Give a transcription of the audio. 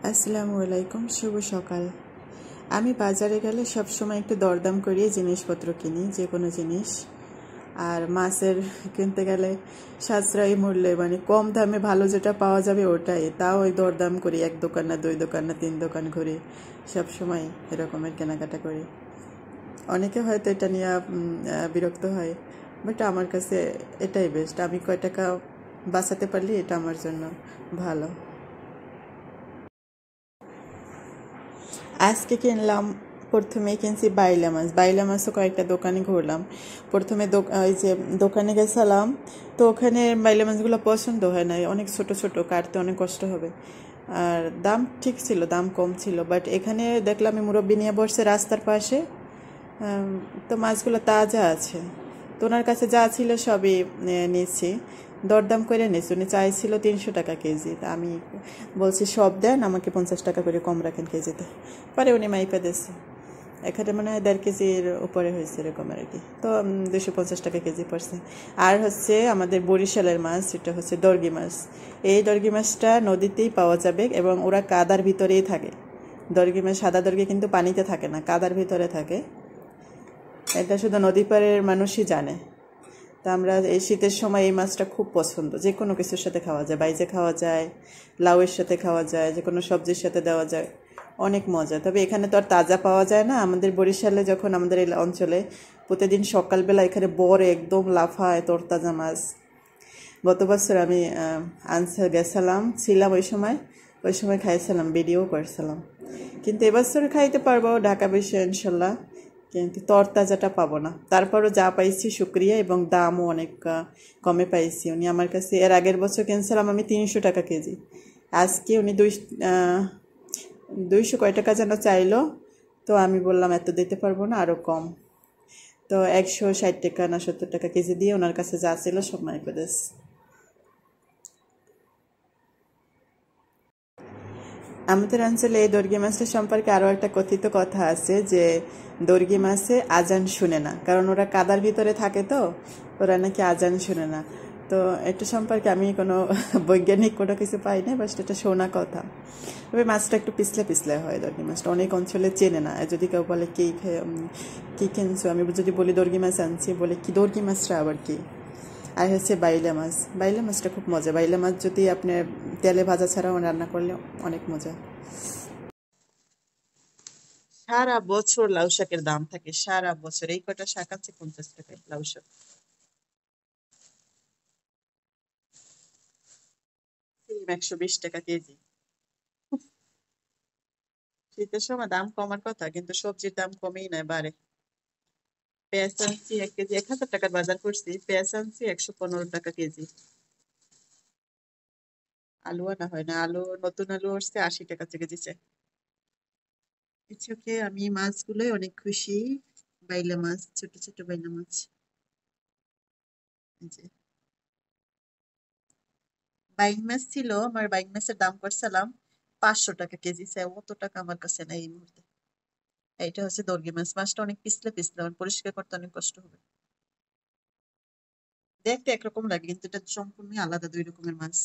আসসালামু আলাইকুম, শুভ সকাল। আমি বাজারে গেলে সবসময় একটু দরদাম করিয়ে জিনিসপত্র কিনি, যে কোনো জিনিস। আর মাছের কিনতে গেলে সাশ্রয়ী মূল্যে, মানে কম দামে ভালো যেটা পাওয়া যাবে ওটাই, তাও ওই দরদাম করি, এক দোকান না দুই দোকান না তিন দোকান ঘুরে সবসময় এরকমের কেনাকাটা করি। অনেকে হয়তো এটা নিয়ে বিরক্ত হয়, বাট আমার কাছে এটাই বেস্ট। আমি কয় টাকা বাঁচাতে পারলে এটা আমার জন্য ভালো। আজকে কিনলাম, প্রথমে কিনছি বাইলা মাছও কয়েকটা দোকানে ঘুরলাম। প্রথমে ওই যে দোকানে গেছিলাম, তো ওখানে বাইলা মাছগুলো পছন্দ হয় না, অনেক ছোট ছোট, কাটতে অনেক কষ্ট হবে। আর দাম ঠিক ছিল, দাম কম ছিল, বাট এখানে দেখলাম আমি মুরব্বি নিয়ে বসছে রাস্তার পাশে। তো মাছগুলো তাজা আছে, তো ওনার কাছে যা ছিল সবই নিয়েছি, দরদাম করে নিয়েছি। উনি চাইছিল 300 টাকা কেজি, তা আমি বলছি সব দেন, আমাকে 50 টাকা করে কম রাখেন কেজিতে। পরে উনি মাইপা দিয়েছে, এখানে মনে হয় 1.5 কেজির উপরে হয়েছে এরকম আর কি। তো 250 টাকা কেজি পড়ছে। আর হচ্ছে আমাদের বরিশালের মাছ, এটা হচ্ছে দর্গি মাছ। এই দর্গি মাছটা নদীতেই পাওয়া যাবে এবং ওরা কাদার ভিতরেই থাকে। দর্গি মাছ, সাদা দর্গি কিন্তু পানিতে থাকে না, কাদার ভিতরে থাকে। এটা শুধু নদী পাড়ের মানুষই জানে। তা আমরা এই শীতের সময় এই মাছটা খুব পছন্দ, যে কোনো কিছুর সাথে খাওয়া যায়, বাইজে খাওয়া যায়, লাউয়ের সাথে খাওয়া যায়, যে কোনো সবজির সাথে দেওয়া যায়, অনেক মজা। তবে এখানে তো আর তাজা পাওয়া যায় না। আমাদের বরিশালে যখন, আমাদের এই অঞ্চলে প্রতিদিন সকালবেলা এখানে বড় একদম লাফায় তরতাজা মাছ। গত বছর আমি গেছিলাম, ছিলাম ওই সময় খাইছিলাম, ভিডিও করছিলাম। কিন্তু এবছর খাইতে পারবো ঢাকা বেশি ইনশাল্লাহ, কিন্তু তরতাজাটা পাবো না। তারপরও যা পাইছি শুক্রিয়া, এবং দামও অনেক কমে পাইছি। উনি আমার কাছে এর আগের বছর কিনছিলাম আমি 300 টাকা কেজি, আজকে উনি 200 কয় টাকা যেন চাইলো। তো আমি বললাম এত দিতে পারবো না, আরও কম। তো 160 টাকা না 70 টাকা কেজি দিয়ে ওনার কাছে যা ছিল সব মাইপে দিস। আমাদের অঞ্চলে এই দর্গি মাছটা সম্পর্কে আরও একটা কথিত কথা আছে, যে দর্গি মাছে আজান শুনে না, কারণ ওরা কাদার ভিতরে থাকে, তো ওরা নাকি আজান শুনে না। তো এটা সম্পর্কে আমি কোনো বৈজ্ঞানিক কোনো কিছু পাই না, বাস এটা শোনা কথা। তবে মাছটা একটু পিছলে পিছলে হয়, দর্গি মাছটা অনেক অঞ্চলে চেনে না। যদি কেউ বলে কী কিনছো, আমি যদি বলি দর্গি মাছ আনছি, বলে কি দর্গি মাছটা আবার কি। আর হচ্ছে বাইলা মাছটা খুব মজা। বাইলা মাছ যদি আপনি তেলে ভাজা ছাড়াও রান্না করলে অনেক মজা। সারা বছর লাউ শাকের দাম থাকে, সারা বছর। এই কটা শাক আছে 50 টাকায় লাউ শাক, 120 টাকা কেজি। শীতের সময় দাম কমার কথা, কিন্তু সবজির দাম কমেই নয়, বাড়ে। পেঁয়াজ আনছি 1 কেজি, 1000 টাকার বাজার করছি, পেঁয়াজ আনছি 115 টাকা কেজি। আলু আনা হয় না, আলু, নতুন আলু আসছে 80 টাকা কেজি চাই। ইচ্ছাকে আমি মাছগুলোই অনেক খুশি। বাইলা মাছ, ছোট ছোট বাইলা মাছ। এই যে বাইং মাছ ছিল, আমার বাইং মাছের দাম করছিলাম 500 টাকা কেজি চাই, অত টাকা আমার কাছে নাই এই মুহূর্তে। এইটা হচ্ছে দর্গি মাছ, মাছটা অনেক পিছলে পিছলে, আমার পরিষ্কার করতে অনেক কষ্ট হবে। দেখতে একরকম লাগে, কিন্তু এটা সম্পূর্ণ আলাদা, দুই রকমের মাছ।